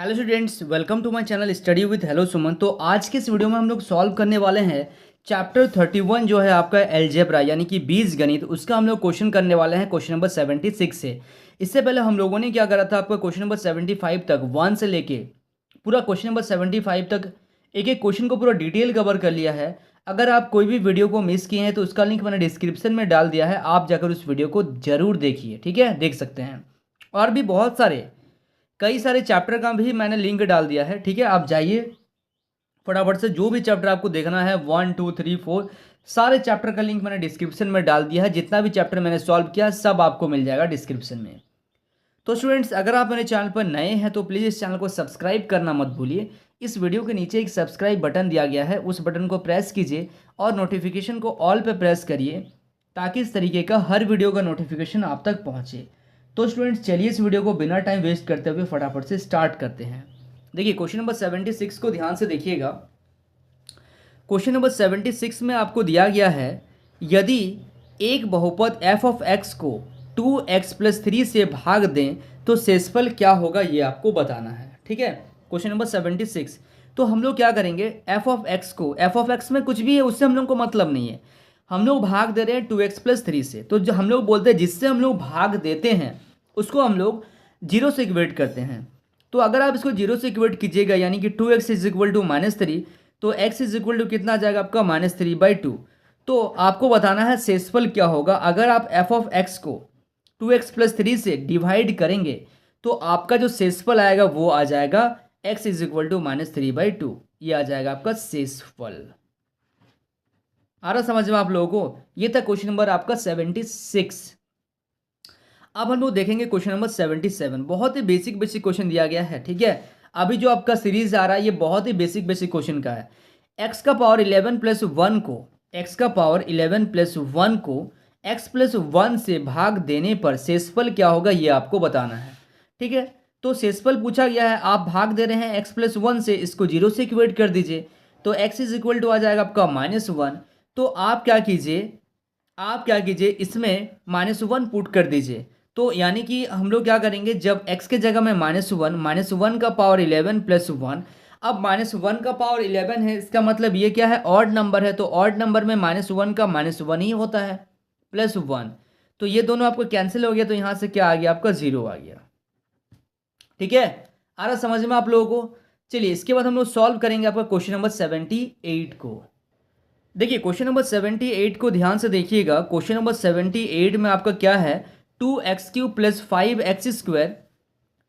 Hello students, welcome to my channel study with hello Suman. तो आज के इस वीडियो में हम लोग सॉल्व करने वाले हैं चैप्टर 31 जो है आपका एलजेब्रा यानी कि बीजगणित। उसका हम लोग क्वेश्चन करने वाले हैं क्वेश्चन नंबर 76 से। इससे पहले हम लोगों ने क्या करा था, आपका क्वेश्चन नंबर 75 तक 1 से लेके पूरा क्वेश्चन नंबर 75 तक एक एक क्वेश्चन को पूरा डिटेल कवर कर लिया है। अगर आप कोई भी वीडियो को मिस किए हैं तो उसका लिंक मैंने डिस्क्रिप्शन में डाल दिया है, आप जाकर उस वीडियो को जरूर देखिए, ठीक है, देख सकते हैं। और भी बहुत सारे कई सारे चैप्टर का भी मैंने लिंक डाल दिया है, ठीक है। आप जाइए फटाफट से, जो भी चैप्टर आपको देखना है 1 2 3 4 सारे चैप्टर का लिंक मैंने डिस्क्रिप्शन में डाल दिया है। जितना भी चैप्टर मैंने सॉल्व किया सब आपको मिल जाएगा डिस्क्रिप्शन में। तो स्टूडेंट्स, अगर आप मेरे चैनल पर नए हैं तो प्लीज़ इस चैनल को सब्सक्राइब करना मत भूलिए। इस वीडियो के नीचे एक सब्सक्राइब बटन दिया गया है, उस बटन को प्रेस कीजिए और नोटिफिकेशन को ऑल पे प्रेस करिए ताकि इस तरीके का हर वीडियो का नोटिफिकेशन आप तक पहुंचे। तो स्टूडेंट्स, चलिए इस वीडियो को बिना टाइम वेस्ट करते हुए फटाफट से स्टार्ट करते हैं। देखिए क्वेश्चन नंबर 76 को ध्यान से देखिएगा। क्वेश्चन नंबर 76 में आपको दिया गया है, यदि एक बहुपद f ऑफ x को 2x+3 से भाग दें तो शेषफल क्या होगा, ये आपको बताना है, ठीक है। Question number 76। तो हम लोग क्या करेंगे, f ऑफ x को, f ऑफ x में कुछ भी है उससे हम लोग को मतलब नहीं है, हम लोग भाग दे रहे हैं 2x+3 से। तो जो हम लोग बोलते हैं जिससे हम लोग भाग देते हैं उसको हम लोग जीरो से इक्वेट करते हैं। तो अगर आप इसको जीरो से इक्वेट कीजिएगा यानी कि 2x इज इक्वल टू -3, तो x इज इक्वल टू कितना आ जाएगा आपका -3/2। तो आपको बताना है शेषफल क्या होगा। अगर आप f ऑफ x को 2x+3 से डिवाइड करेंगे तो आपका जो शेषफल आएगा वो आ जाएगा x इज इक्वल टू -3/2। ये आ जाएगा आपका शेषफल। आ रहा समझ में आप लोगों को? ये था क्वेश्चन नंबर आपका 76। अब हम लोग देखेंगे क्वेश्चन नंबर 77। बहुत ही बेसिक बेसिक क्वेश्चन दिया गया है, ठीक है। अभी जो आपका सीरीज आ रहा है ये बहुत ही बेसिक बेसिक क्वेश्चन का है। x का पावर 11 प्लस 1 को, x का पावर 11 प्लस 1 को x प्लस 1 से भाग देने पर शेषफल क्या होगा, ये आपको बताना है, ठीक है। तो शेषफल पूछा गया है, आप भाग दे रहे हैं x प्लस 1 से, इसको जीरो से इक्वेट कर दीजिए तो x इज इक्वल टू आ जाएगा आपका -1। तो आप क्या कीजिए इसमें -1 पुट कर दीजिए। तो यानी कि हम लोग क्या करेंगे, जब x के जगह में -1 का पावर 11 प्लस 1, अब -1 का पावर 11 है, इसका मतलब ये क्या है, ऑड नंबर है। तो ऑड नंबर में -1 का -1 ही होता है, प्लस 1। तो ये दोनों आपको कैंसिल हो गया, तो यहाँ से क्या आ गया आपका 0 आ गया, ठीक है। आ रहा समझ में आप लोगों को? चलिए इसके बाद हम लोग सॉल्व करेंगे आपका क्वेश्चन नंबर 78 को। देखिए क्वेश्चन नंबर 78 को ध्यान से देखिएगा। क्वेश्चन नंबर 78 में आपका क्या है, 2x³ प्लस 5x²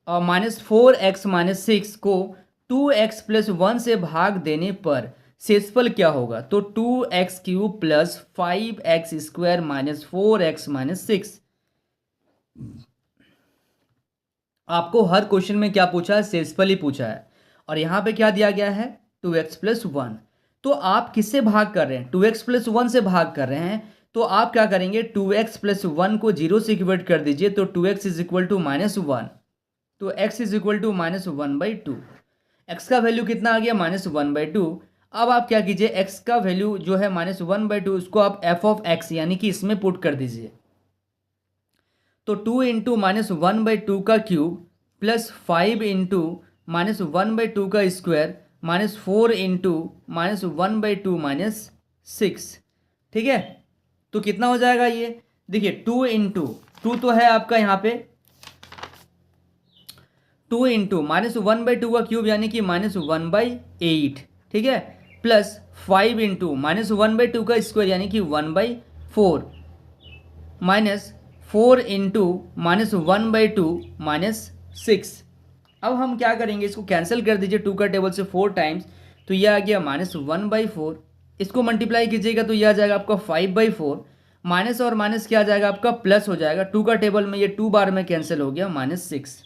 और -4x-6 को 2x प्लस 1 से भाग देने पर शेषफल क्या होगा। तो 2x³ plus 5x² minus 4x-6। आपको हर क्वेश्चन में क्या पूछा है, शेषफल ही पूछा है। और यहाँ पे क्या दिया गया है, 2x प्लस 1। तो आप किससे भाग कर रहे हैं, 2x प्लस 1 से भाग कर रहे हैं। तो आप क्या करेंगे, 2x प्लस 1 को जीरो से इक्वेट कर दीजिए तो 2x इज इक्वल टू -1। तो x is equal to -1/2। x का वैल्यू कितना आ गया, -1/2। अब आप क्या कीजिए, x का वैल्यू जो है -1/2, उसको आप f ऑफ x यानी कि इसमें पुट कर दीजिए। तो 2 इंटू -1/2 का क्यूब प्लस 5 इंटू -1/2 का स्क्वायर माइनस 4 इंटू -1/2 -6, ठीक है। तो कितना हो जाएगा ये, देखिए 2 इंटू 2 तो है आपका यहाँ पे 2 इंटू -1/2 का क्यूब यानी कि -1/8, ठीक है, प्लस 5 इंटू -1/2 का स्क्वायर यानी कि 1/4 माइनस 4 इंटू -1/2 -6। अब हम क्या करेंगे, इसको कैंसिल कर दीजिए 2 का टेबल से 4 टाइम्स, तो ये आ गया -1/4। इसको मल्टीप्लाई कीजिएगा तो ये आ जाएगा आपका 5/4। माइनस और माइनस क्या आ जाएगा आपका प्लस हो जाएगा, 2 का टेबल में ये 2 बार में कैंसिल हो गया -6।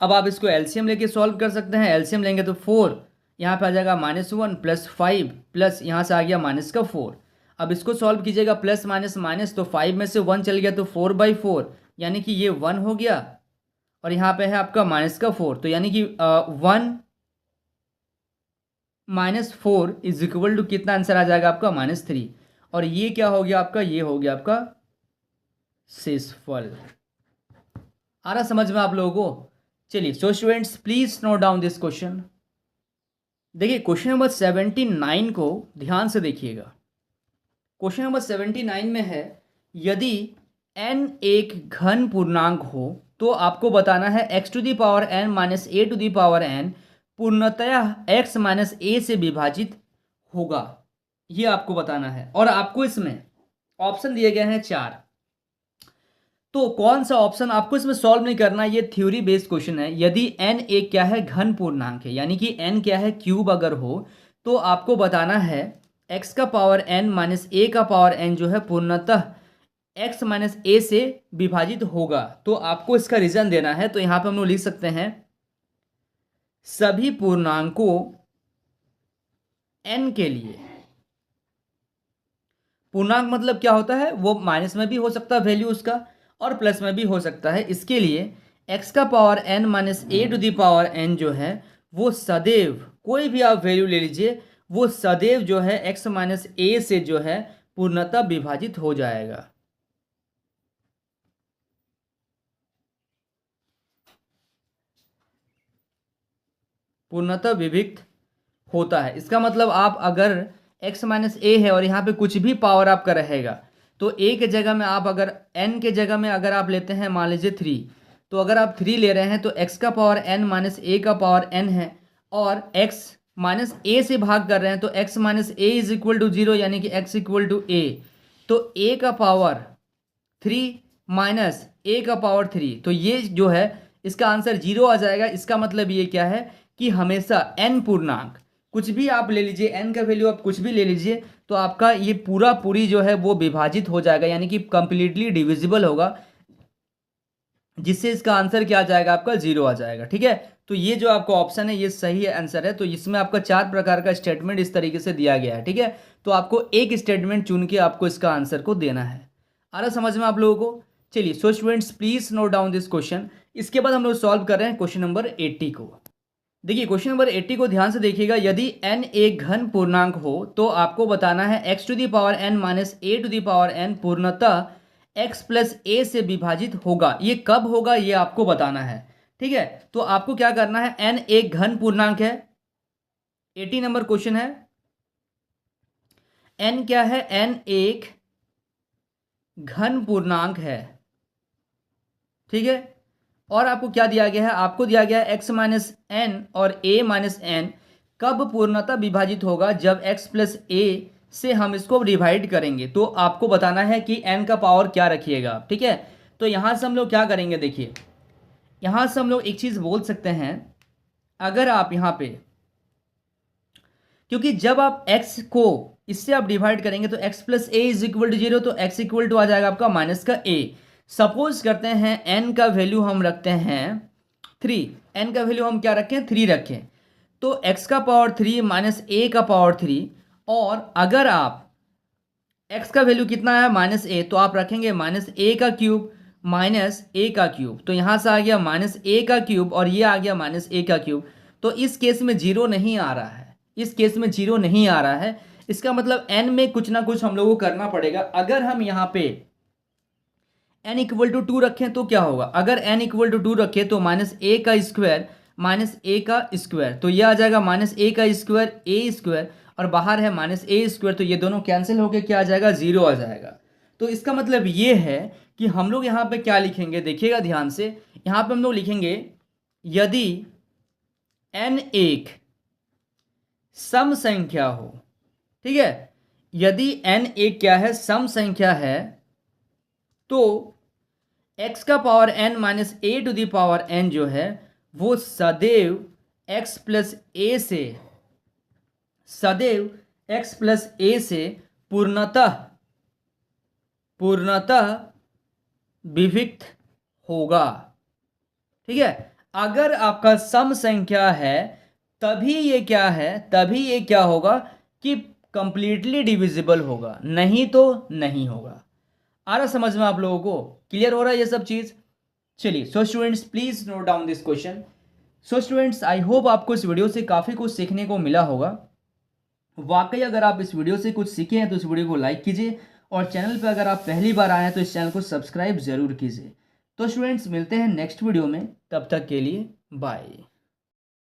अब आप इसको एलसीएम लेके सॉल्व कर सकते हैं। एलसीएम लेंगे तो 4 यहाँ पे आ जाएगा -1 प्लस 5 प्लस यहाँ से आ गया -4। अब इसको सॉल्व कीजिएगा, प्लस माइनस माइनस, तो 5 में से 1 चल गया तो 4/4 यानी कि ये 1 हो गया। और यहाँ पे है आपका -4, तो यानी कि 1 -4 इज इक्वल टू कितना आंसर आ जाएगा आपका -3। और ये क्या हो गया आपका, ये हो गया आपका शेषफल। आ रहा समझ में आप लोगों को? चलिए so students please note down this question. देखिए क्वेश्चन नंबर 79 को ध्यान से देखिएगा। क्वेश्चन नंबर 79 में है यदि n एक घन पूर्णांक हो तो आपको बताना है x to the power n minus a to the power n पूर्णतया x माइनस ए से विभाजित होगा, ये आपको बताना है। और आपको इसमें ऑप्शन दिए गए हैं 4। तो कौन सा ऑप्शन आपको इसमें सॉल्व नहीं करना, ये थ्योरी बेस्ड क्वेश्चन है। यदि n एक क्या है घन पूर्णांक है, यानी कि n क्या है क्यूब अगर हो, तो आपको बताना है x का पावर n माइनस ए का पावर n जो है पूर्णतः x माइनस ए से विभाजित होगा। तो आपको इसका रीजन देना है। तो यहां पे हम लोग लिख सकते हैं सभी पूर्णांकों n के लिए। पूर्णांक मतलब क्या होता है, वो माइनस में भी हो सकता है वैल्यू उसका और प्लस में भी हो सकता है। इसके लिए x का power n minus a to the power n जो है वो सदैव, कोई भी आप वैल्यू ले लीजिए, वो सदैव जो है x माइनस ए से जो है पूर्णतः विभाजित हो जाएगा। पूर्णतः विभक्त होता है। इसका मतलब आप अगर x माइनस ए है और यहाँ पे कुछ भी पावर आपका रहेगा, तो a के जगह में आप अगर n के जगह में अगर आप लेते हैं मान लीजिए 3, तो अगर आप 3 ले रहे हैं तो x का पावर n माइनस ए का पावर n है और x माइनस ए से भाग कर रहे हैं तो x minus a is equal to 0, यानी कि x इक्वल टू a। तो a का पावर 3 माइनस a का पावर 3, तो ये जो है इसका आंसर 0 आ जाएगा। इसका मतलब ये क्या है कि हमेशा n पूर्णांक कुछ भी आप ले लीजिए, n का वैल्यू आप कुछ भी ले लीजिए, तो आपका ये पूरी जो है वो विभाजित हो जाएगा, यानी कि कंप्लीटली डिविजिबल होगा, जिससे इसका आंसर क्या आ जाएगा आपका 0 आ जाएगा। ठीक है, तो ये जो आपका ऑप्शन है ये सही आंसर है। तो इसमें आपका 4 प्रकार का स्टेटमेंट इस तरीके से दिया गया है। ठीक है, तो आपको एक स्टेटमेंट चुन के आपको इसका आंसर को देना है। आ रहा समझ में आप लोगों को? चलिए so students please note down this question. इसके बाद हम लोग सॉल्व कर रहे हैं क्वेश्चन नंबर 80 को। देखिए क्वेश्चन नंबर 80 को ध्यान से देखिएगा। यदि n एक घन पूर्णांक हो तो आपको बताना है x to the power n minus a to the power n पूर्णतः x प्लस ए से विभाजित होगा। ये कब होगा ये आपको बताना है। ठीक है, तो आपको क्या करना है, n एक घन पूर्णांक है, 80 नंबर क्वेश्चन है। n क्या है, n एक घन पूर्णांक है। ठीक है, और आपको क्या दिया गया है, आपको दिया गया है x माइनस एन और a माइनस एन कब पूर्णतः विभाजित होगा, जब x प्लस ए से हम इसको डिवाइड करेंगे। तो आपको बताना है कि n का पावर क्या रखिएगा। ठीक है, तो यहां से हम लोग क्या करेंगे, देखिए यहां से हम लोग एक चीज बोल सकते हैं, अगर आप यहां पे, क्योंकि जब आप x को इससे आप डिवाइड करेंगे तो x plus a is equal to 0, तो x इक्वल टू आ जाएगा आपका माइनस का a। सपोज करते हैं n का वैल्यू हम रखते हैं 3, n का वैल्यू हम क्या रखें, 3 रखें, तो x का पावर 3 माइनस a का पावर 3, और अगर आप x का वैल्यू कितना है माइनस a, तो आप रखेंगे माइनस a का क्यूब माइनस a का क्यूब, तो यहाँ से आ गया माइनस a का क्यूब और ये आ गया माइनस a का क्यूब। तो इस केस में 0 नहीं आ रहा है, इस केस में 0 नहीं आ रहा है। इसका मतलब n में कुछ ना कुछ हम लोगों को करना पड़ेगा। अगर हम यहाँ पे n इक्वल टू 2 रखें तो क्या होगा, अगर n इक्वल टू 2 रखें तो माइनस a का स्क्वायर माइनस a का स्क्वायर, तो ये आ जाएगा माइनस a का स्क्वायर a स्क्वायर, और बाहर है माइनस a स्क्वायर, तो ये दोनों कैंसिल होकर क्या आ जाएगा, 0 आ जाएगा। तो इसका मतलब ये है कि हम लोग यहाँ पे क्या लिखेंगे, देखिएगा ध्यान से, यहाँ पे हम लोग लिखेंगे यदि n एक सम संख्या हो। ठीक है, यदि n एक क्या है, सम संख्या है, तो x का power n minus a to the power n जो है वो सदैव x प्लस ए से, सदैव x प्लस ए से पूर्णतः विभक्त होगा। ठीक है, अगर आपका सम संख्या है तभी ये क्या है, तभी ये क्या होगा कि कंप्लीटली डिविजिबल होगा, नहीं तो नहीं होगा। आ रहा समझ में आप लोगों को, क्लियर हो रहा है ये सब चीज? चलिए so students please note down this question. So students I hope आपको इस वीडियो से काफ़ी कुछ सीखने को मिला होगा। वाकई अगर आप इस वीडियो से कुछ सीखे हैं तो इस वीडियो को लाइक कीजिए, और चैनल पर अगर आप पहली बार आए हैं तो इस चैनल को सब्सक्राइब जरूर कीजिए। तो स्टूडेंट्स मिलते हैं नेक्स्ट वीडियो में, तब तक के लिए बाय।